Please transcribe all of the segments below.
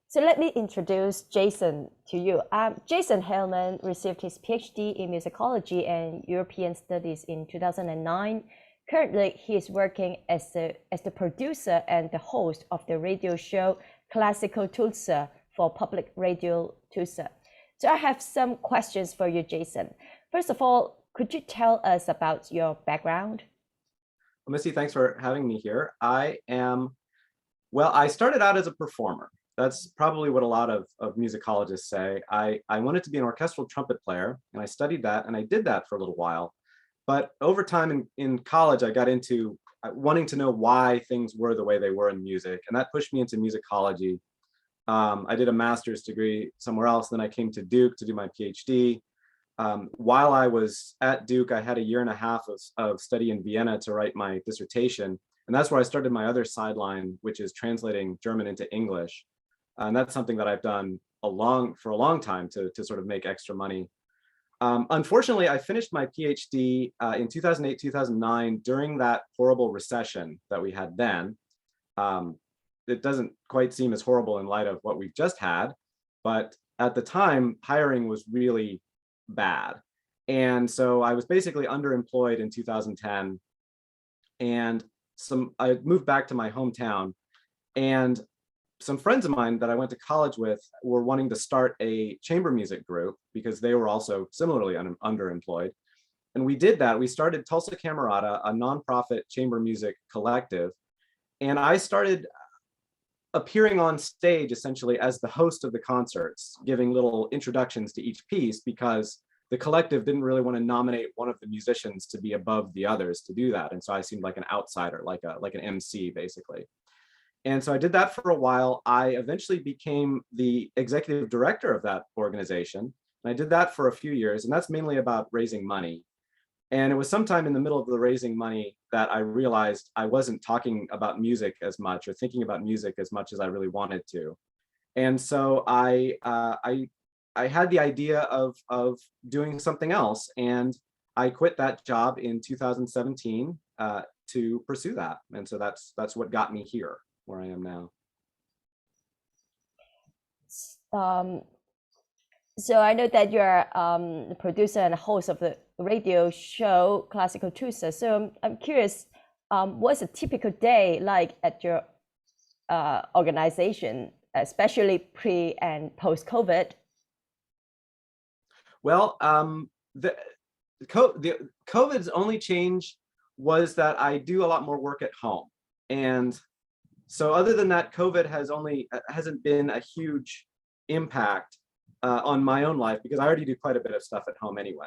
So let me introduce Jason to you. Jason Heilman received his PhD in musicology and European studies in 2009. Currently, he is working as the producer and the host of the radio show Classical Tulsa for Public Radio Tulsa. So I have some questions for you, Jason. First of all, could you tell us about your background? Well, Misty, thanks for having me here. I started out as a performer. That's probably what a lot of musicologists say. I wanted to be an orchestral trumpet player, and I studied that, and I did that for a little while. But over time in college, I got into wanting to know why things were the way they were in music, and that pushed me into musicology. I did a master's degree somewhere else, then I came to Duke to do my PhD. While I was at Duke, I had a year and a half of study in Vienna to write my dissertation. And that's where I started my other sideline, which is translating German into English. And that's something that I've done for a long time to sort of make extra money. Unfortunately, I finished my PhD in 2008, 2009 during that horrible recession that we had then. It doesn't quite seem as horrible in light of what we've just had, but at the time, hiring was really bad. And so I was basically underemployed in 2010. And I moved back to my hometown, and some friends of mine that I went to college with were wanting to start a chamber music group because they were also similarly underemployed. And we did that. We started Tulsa Camerata, a nonprofit chamber music collective. And I started appearing on stage essentially as the host of the concerts, giving little introductions to each piece because the collective didn't really want to nominate one of the musicians to be above the others to do that. And so I seemed like an outsider, like an MC basically. And so I did that for a while. I eventually became the executive director of that organization. And I did that for a few years, and that's mainly about raising money. And it was sometime in the middle of the raising money that I realized I wasn't talking about music as much or thinking about music as much as I really wanted to. And so I had the idea of doing something else, and I quit that job in 2017 to pursue that. And so that's what got me here, where I am now. So I know that you're the producer and host of the radio show Classical Tulsa. So I'm curious, what's a typical day like at your organization, especially pre and post COVID? Well, the COVID's only change was that I do a lot more work at home. And so other than that, COVID hasn't been a huge impact on my own life because I already do quite a bit of stuff at home anyway.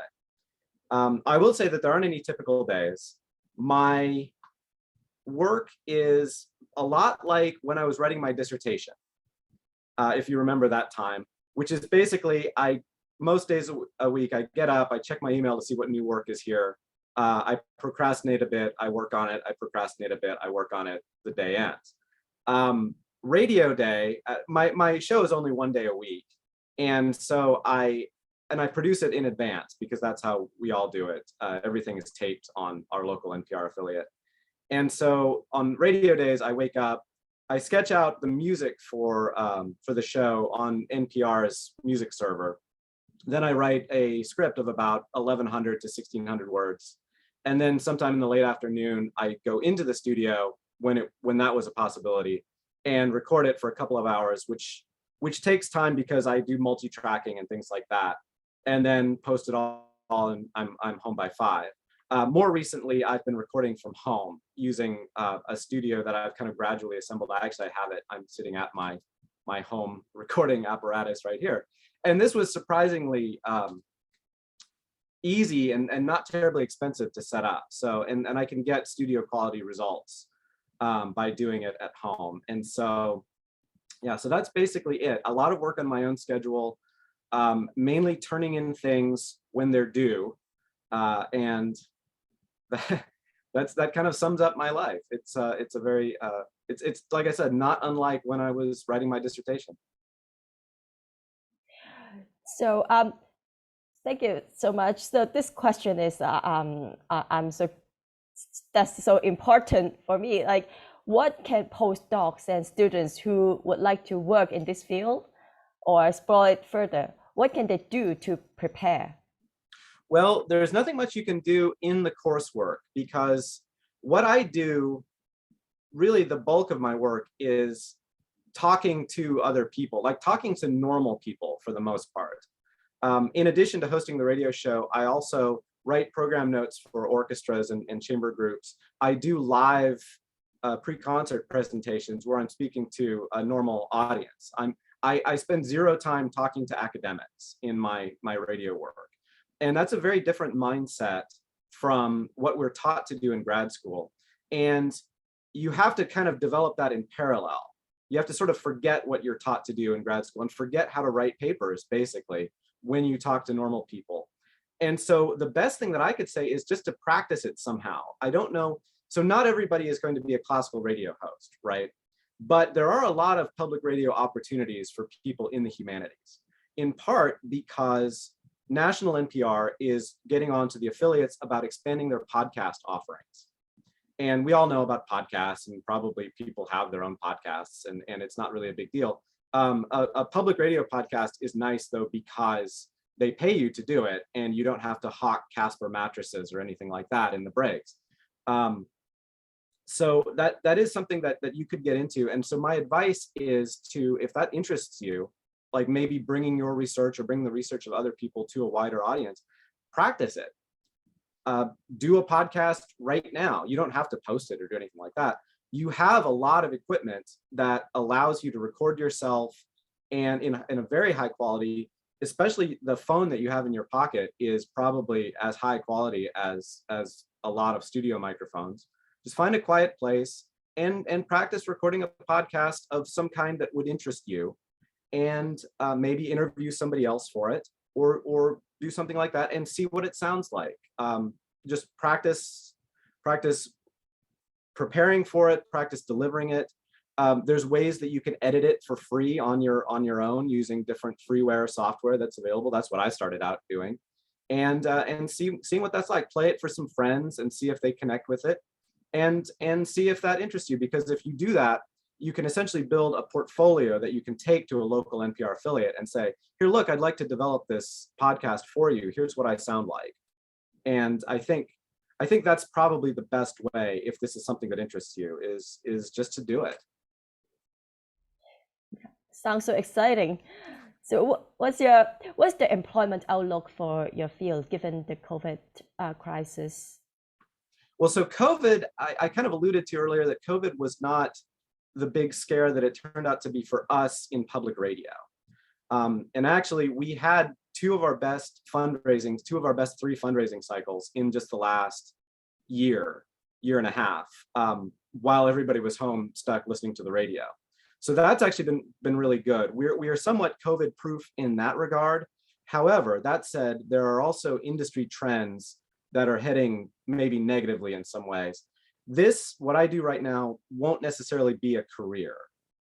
I will say that there aren't any typical days. My work is a lot like when I was writing my dissertation, if you remember that time, which is basically most days a week, I get up, I check my email to see what new work is here. I procrastinate a bit, I work on it, I procrastinate a bit, I work on it, the day ends. Radio day, my show is only one day a week. And so I produce it in advance because that's how we all do it. Everything is taped on our local NPR affiliate. And so on radio days, I wake up, I sketch out the music for the show on NPR's music server. Then I write a script of about 1,100 to 1,600 words. And then sometime in the late afternoon, I go into the studio when that was a possibility and record it for a couple of hours, which takes time because I do multi-tracking and things like that, and then post it all and I'm home by 5. More recently, I've been recording from home using a studio that I've kind of gradually assembled. I actually have it. I'm sitting at my home recording apparatus right here. And this was surprisingly easy and not terribly expensive to set up. So, and I can get studio quality results by doing it at home. And so, yeah, so that's basically it. A lot of work on my own schedule, mainly turning in things when they're due. And that kind of sums up my life. It's a very, it's like I said, not unlike when I was writing my dissertation. So thank you so much. So this question is, that's so important for me. Like, what can postdocs and students who would like to work in this field or explore it further, what can they do to prepare? Well, there's nothing much you can do in the coursework because what I do, really the bulk of my work is talking to other people, like talking to normal people for the most part. In addition to hosting the radio show, I also write program notes for orchestras and chamber groups. I do live pre-concert presentations where I'm speaking to a normal audience. I spend zero time talking to academics in my radio work. And that's a very different mindset from what we're taught to do in grad school. And you have to kind of develop that in parallel. You have to sort of forget what you're taught to do in grad school and forget how to write papers, basically, when you talk to normal people. And so the best thing that I could say is just to practice it somehow. I don't know. So not everybody is going to be a classical radio host, right? But there are a lot of public radio opportunities for people in the humanities, in part because national NPR is getting on to the affiliates about expanding their podcast offerings. And we all know about podcasts, and probably people have their own podcasts, and it's not really a big deal. A public radio podcast is nice though, because they pay you to do it and you don't have to hawk Casper mattresses or anything like that in the breaks. So that is something that you could get into. And so my advice is to, if that interests you, like maybe bringing your research or bring the research of other people to a wider audience, practice it. Do a podcast right now. You don't have to post it or do anything like that. You have a lot of equipment that allows you to record yourself, and in a very high quality, especially the phone that you have in your pocket is probably as high quality as a lot of studio microphones. Just find a quiet place and practice recording a podcast of some kind that would interest you, and maybe interview somebody else for it, or do something like that and see what it sounds like. Just practice preparing for it, practice delivering it. There's ways that you can edit it for free on your own using different freeware software that's available. That's what I started out doing, and seeing what that's like. Play it for some friends and see if they connect with it, and see if that interests you. Because if you do that, you can essentially build a portfolio that you can take to a local NPR affiliate and say, here, look, I'd like to develop this podcast for you. Here's what I sound like. And I think that's probably the best way, if this is something that interests you, is just to do it. Sounds so exciting. So what's the employment outlook for your field given the COVID crisis? Well, so COVID, I kind of alluded to earlier that COVID was not the big scare that it turned out to be for us in public radio. And actually, we had two of our best three fundraising cycles in just the last year and a half, while everybody was home stuck listening to the radio. So that's actually been really good. We are somewhat COVID proof in that regard. However, that said, there are also industry trends that are heading maybe negatively in some ways. What I do right now won't necessarily be a career.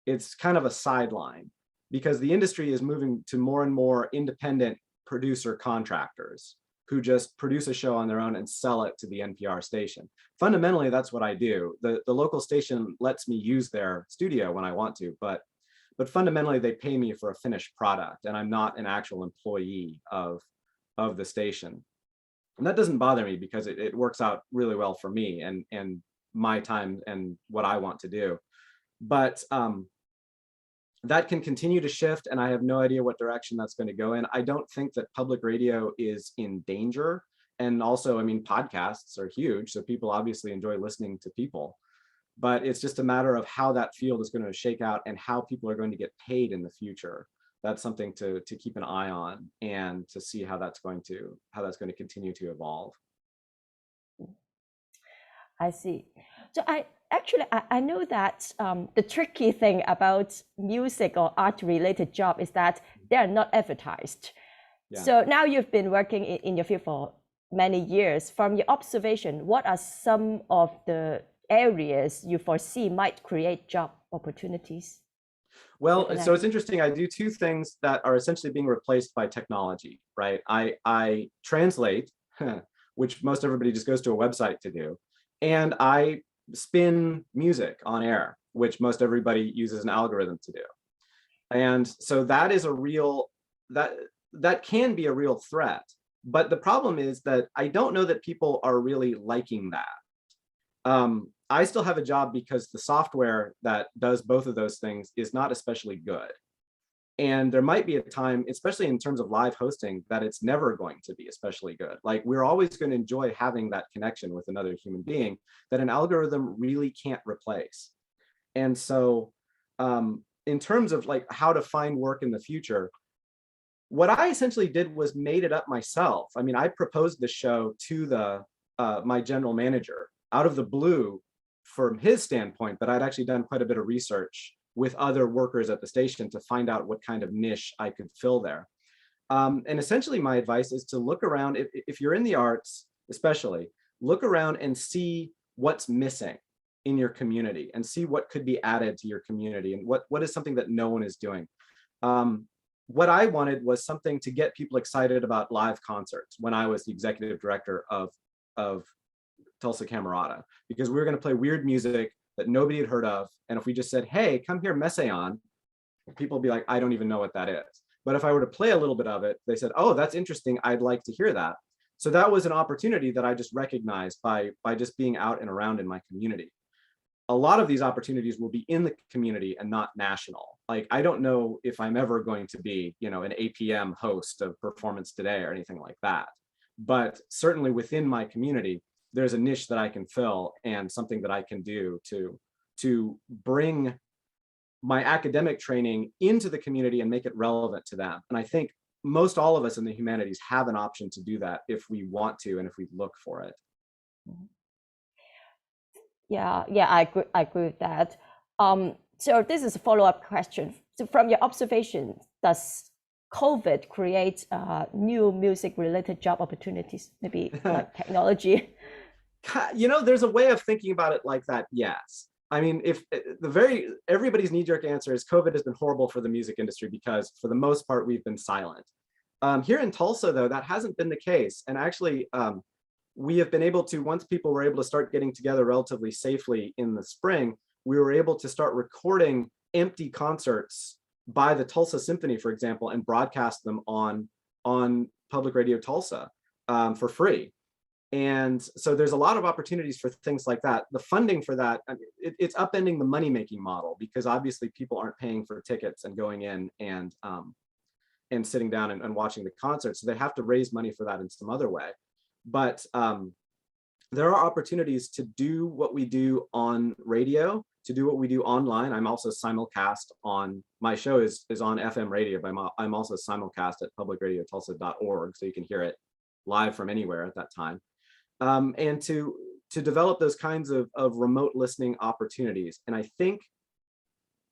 It's kind of a sideline, because the industry is moving to more and more independent producer contractors who just produce a show on their own and sell it to the NPR station. Fundamentally, that's what I do. The local station lets me use their studio when I want to, but fundamentally they pay me for a finished product, and I'm not an actual employee of the station. And that doesn't bother me because it works out really well for me and my time and what I want to do. But that can continue to shift, and I have no idea what direction that's going to go in. I don't think that public radio is in danger. And also, I mean, podcasts are huge, so people obviously enjoy listening to people. But it's just a matter of how that field is going to shake out and how people are going to get paid in the future. That's something to keep an eye on, and to see how that's going to continue to evolve. I see. So I know that the tricky thing about music or art related job is that they are not advertised. Yeah. So now you've been working in your field for many years. From your observation, what are some of the areas you foresee might create job opportunities? Well, so it's interesting. I do two things that are essentially being replaced by technology, right? I translate, which most everybody just goes to a website to do. And I spin music on air, which most everybody uses an algorithm to do. And so that is a real, that can be a real threat. But the problem is that I don't know that people are really liking that. I still have a job because the software that does both of those things is not especially good. And there might be a time, especially in terms of live hosting, that it's never going to be especially good. Like, we're always going to enjoy having that connection with another human being that an algorithm really can't replace. And so in terms of like how to find work in the future, what I essentially did was made it up myself. I mean, I proposed the show to the my general manager out of the blue from his standpoint, but I'd actually done quite a bit of research with other workers at the station to find out what kind of niche I could fill there. And essentially my advice is to look around, if you're in the arts, especially, look around and see what's missing in your community and see what could be added to your community and what is something that no one is doing. What I wanted was something to get people excited about live concerts when I was the executive director of Tulsa Camerata, because we were going to play weird music that nobody had heard of. And if we just said, hey, come hear Messiaen, people would be like, I don't even know what that is. But if I were to play a little bit of it, they said, oh, that's interesting, I'd like to hear that. So that was an opportunity that I just recognized by just being out and around in my community. A lot of these opportunities will be in the community and not national. Like, I don't know if I'm ever going to be, you know, an APM host of Performance Today or anything like that. But certainly within my community, there's a niche that I can fill and something that I can do to bring my academic training into the community and make it relevant to them. And I think most all of us in the humanities have an option to do that if we want to and if we look for it. Yeah, I agree with that. So this is a follow-up question. So from your observation, does COVID create new music-related job opportunities, maybe like technology? You know, there's a way of thinking about it like that, yes. I mean, if everybody's knee-jerk answer is COVID has been horrible for the music industry because for the most part, we've been silent. Here in Tulsa, though, that hasn't been the case. And actually, we have been able to, once people were able to start getting together relatively safely in the spring, we were able to start recording empty concerts by the Tulsa Symphony, for example, and broadcast them on Public Radio Tulsa for free. And so there's a lot of opportunities for things like that. The funding for that, I mean, it's upending the money-making model because obviously people aren't paying for tickets and going in and sitting down and watching the concert. So they have to raise money for that in some other way. But there are opportunities to do what we do on radio, to do what we do online. I'm also simulcast on, my show is on FM radio, but I'm also simulcast at publicradiotulsa.org, so you can hear it live from anywhere at that time. And to develop those kinds of remote listening opportunities. And I think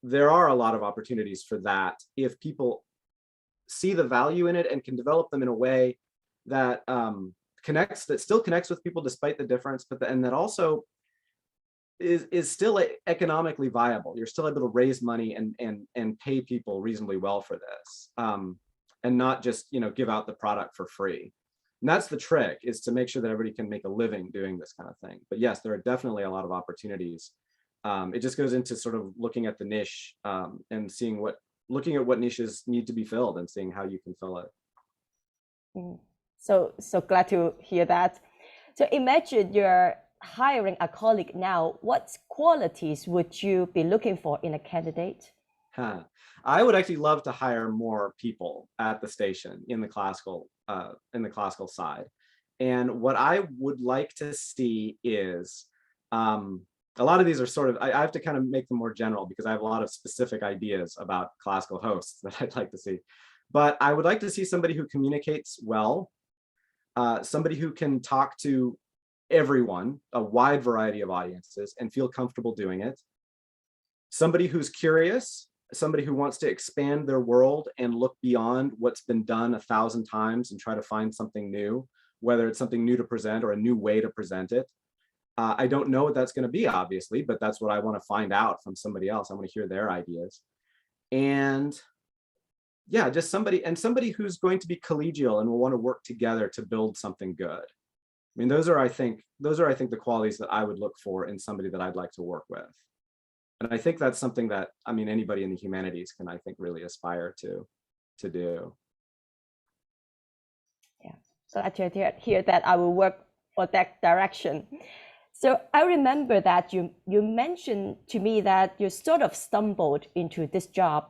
there are a lot of opportunities for that if people see the value in it and can develop them in a way that still connects with people despite the difference, but and that also is still economically viable. You're still able to raise money and pay people reasonably well for this, and not just, you know, give out the product for free. And that's the trick, is to make sure that everybody can make a living doing this kind of thing. But yes, there are definitely a lot of opportunities. It just goes into sort of looking at the niche and looking at what niches need to be filled and seeing how you can fill it. So glad to hear that. So imagine you're hiring a colleague now. What qualities would you be looking for in a candidate? I would actually love to hire more people at the station in the classical side. And what I would like to see is, a lot of these are sort of, I have to kind of make them more general because I have a lot of specific ideas about classical hosts that I'd like to see. But I would like to see somebody who communicates well, somebody who can talk to everyone, a wide variety of audiences, and feel comfortable doing it. Somebody who's curious, somebody who wants to expand their world and look beyond what's been done 1,000 times and try to find something new, whether it's something new to present or a new way to present it. I don't know what that's going to be, obviously, but that's what I want to find out from somebody else. I want to hear their ideas. And yeah, just somebody who's going to be collegial and will want to work together to build something good. mean, those are, I think, the qualities that I would look for in somebody that I'd like to work with. And I think that's something that, I mean, anybody in the humanities can, I think, really aspire to do. Yeah, glad to hear that I will work for that direction. So I remember that you mentioned to me that you sort of stumbled into this job.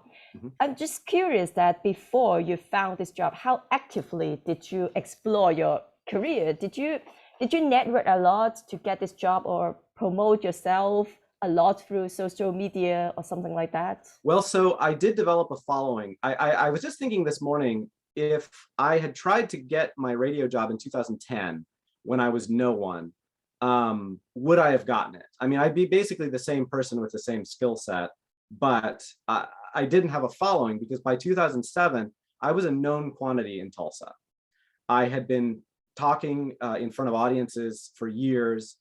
I'm just curious that before you found this job, how actively did you explore your career? Did you network a lot to get this job, or promote yourself a lot through social media or something like that? Well, so I did develop a following. I was just thinking this morning, if I had tried to get my radio job in 2010 when I was no one, would I have gotten it? I mean, I'd be basically the same person with the same skill set, but I didn't have a following because by 2007, I was a known quantity in Tulsa. I had been talking in front of audiences for years.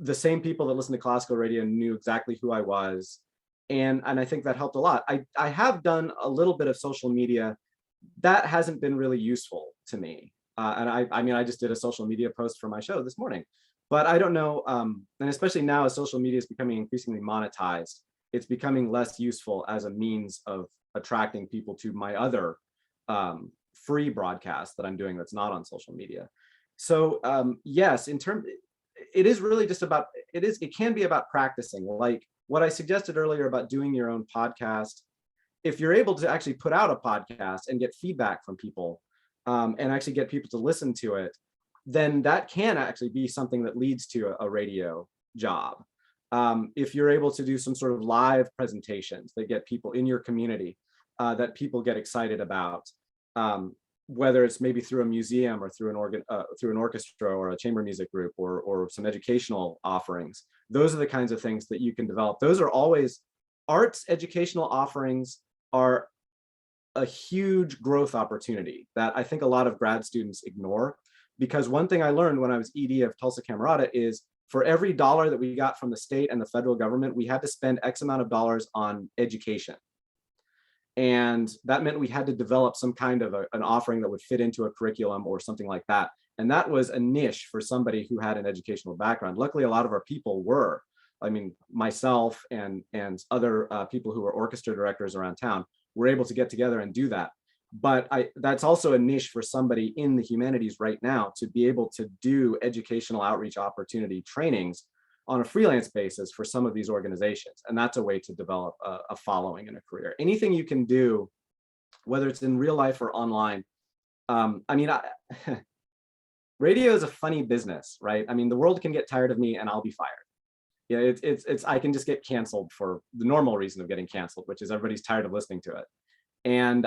The same people that listened to classical radio knew exactly who I was. And I think that helped a lot. I have done a little bit of social media. That hasn't been really useful to me. And I mean, I just did a social media post for my show this morning, but I don't know. And especially now as social media is becoming increasingly monetized, it's becoming less useful as a means of attracting people to my other free broadcast that I'm doing that's not on social media. So yes, it is really just about, it can be about practicing. Like what I suggested earlier about doing your own podcast. If you're able to actually put out a podcast and get feedback from people and actually get people to listen to it, then that can actually be something that leads to a radio job. If you're able to do some sort of live presentations that get people in your community that people get excited about, whether it's maybe through a museum or through an orchestra or a chamber music group or some educational offerings, those are the kinds of things that you can develop. Those are always, arts educational offerings are a huge growth opportunity that I think a lot of grad students ignore. Because one thing I learned when I was ED of Tulsa Camerata is for every dollar that we got from the state and the federal government, we had to spend X amount of dollars on education. And that meant we had to develop some kind of an offering that would fit into a curriculum or something like that. And that was a niche for somebody who had an educational background. Luckily, a lot of our people were. I mean, myself and other people who were orchestra directors around town were able to get together and do that. But that's also a niche for somebody in the humanities right now to be able to do educational outreach opportunity trainings on a freelance basis for some of these organizations. And that's a way to develop a following and a career. Anything you can do, whether it's in real life or online. I mean, radio is a funny business, right? I mean, the world can get tired of me and I'll be fired. Yeah, it's I can just get canceled for the normal reason of getting canceled, which is everybody's tired of listening to it. And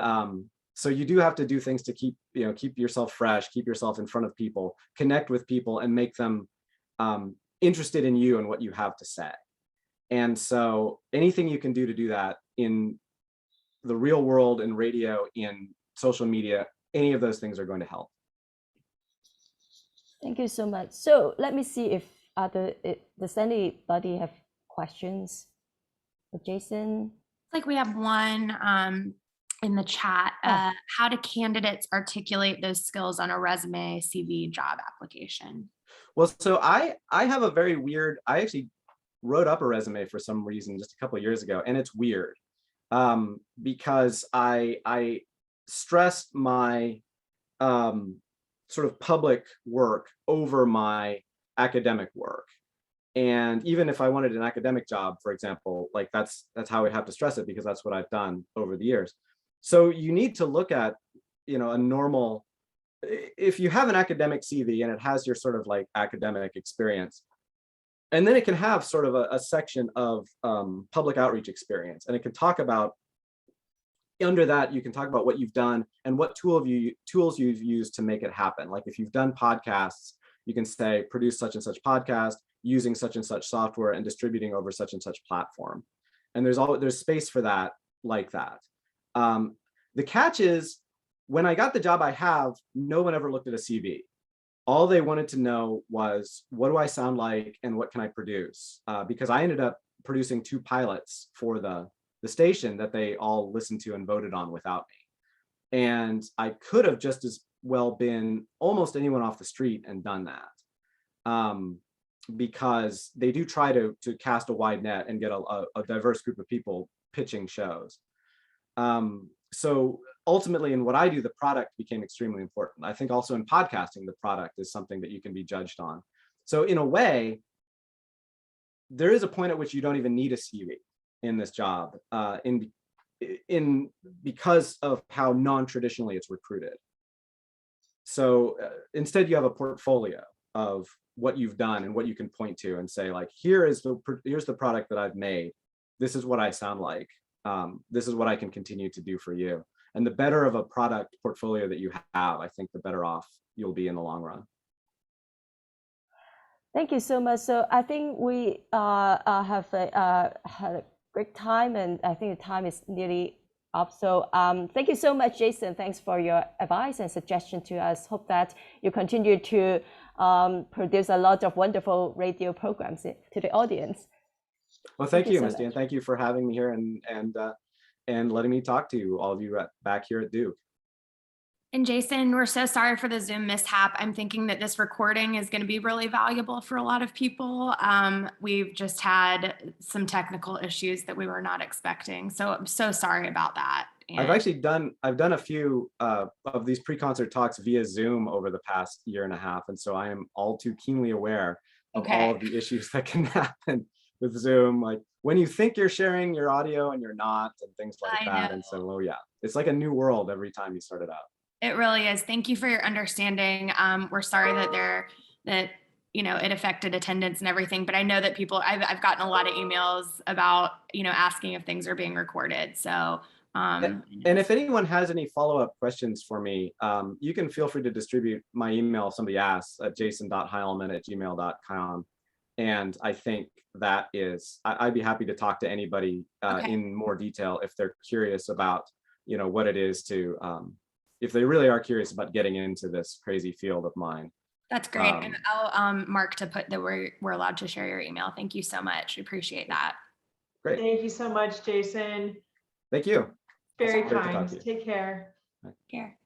so you do have to do things to keep yourself fresh, keep yourself in front of people, connect with people, and make them interested in you and what you have to say. And so anything you can do to do that in the real world, in radio, in social media, any of those things are going to help. Thank you so much. So let me see if does anybody have questions for Jason? Like we have one in the chat. How do candidates articulate those skills on a resume, CV, job application? Well, so I have a very weird, I actually wrote up a resume for some reason just a couple of years ago, and it's weird because I stressed my sort of public work over my academic work. And even if I wanted an academic job, for example, like that's how I'd have to stress it because that's what I've done over the years. So you need to look at, a normal, if you have an academic CV and it has your sort of like academic experience, and then it can have sort of a section of public outreach experience. And it can talk about, under that, you can talk about what you've done and what tools you've used to make it happen. Like if you've done podcasts, you can say, produce such and such podcast using such and such software and distributing over such and such platform. And there's space for that, like that. The catch is, when I got the job I have, no one ever looked at a CV. All they wanted to know was, what do I sound like and what can I produce? Because I ended up producing 2 pilots for the station that they all listened to and voted on without me. And I could have just as well been almost anyone off the street and done that. because they do try to cast a wide net and get a diverse group of people pitching shows. So ultimately, in what I do, the product became extremely important. I think also in podcasting, the product is something that you can be judged on. So in a way, there is a point at which you don't even need a CV in this job, because of how non-traditionally it's recruited. So instead, you have a portfolio of what you've done and what you can point to and say, like, here's the product that I've made. This is what I sound like. This is what I can continue to do for you. And the better of a product portfolio that you have, I think the better off you'll be in the long run. Thank you so much. So I think we have had a great time, and I think the time is nearly up. So thank you so much, Jason. Thanks for your advice and suggestion to us. Hope that you continue to produce a lot of wonderful radio programs to the audience. Well, thank you, Misty, and thank you for having me here and letting me talk to all of you back here at Duke. And Jason, we're so sorry for the Zoom mishap. I'm thinking that this recording is going to be really valuable for a lot of people. We've just had some technical issues that we were not expecting. So I'm so sorry about that. And I've done a few of these pre-concert talks via Zoom over the past year and a half. And so I am all too keenly aware of all of the issues that can happen with Zoom, like when you think you're sharing your audio and you're not, and things like that. And so, oh yeah, it's like a new world every time you start it out. It really is. Thank you for your understanding. We're sorry that it affected attendance and everything, but I know that people, I've gotten a lot of emails about, asking if things are being recorded. So, and if anyone has any follow-up questions for me, you can feel free to distribute my email if somebody asks at jason.heilman@gmail.com. And I think that is, I'd be happy to talk to anybody in more detail if they're curious about, what it is to, if they really are curious about getting into this crazy field of mine. That's great. And I'll mark to put that we're allowed to share your email. Thank you so much. We appreciate that. Great. Thank you so much, Jason. Thank you. Very kind. Take care. Take care.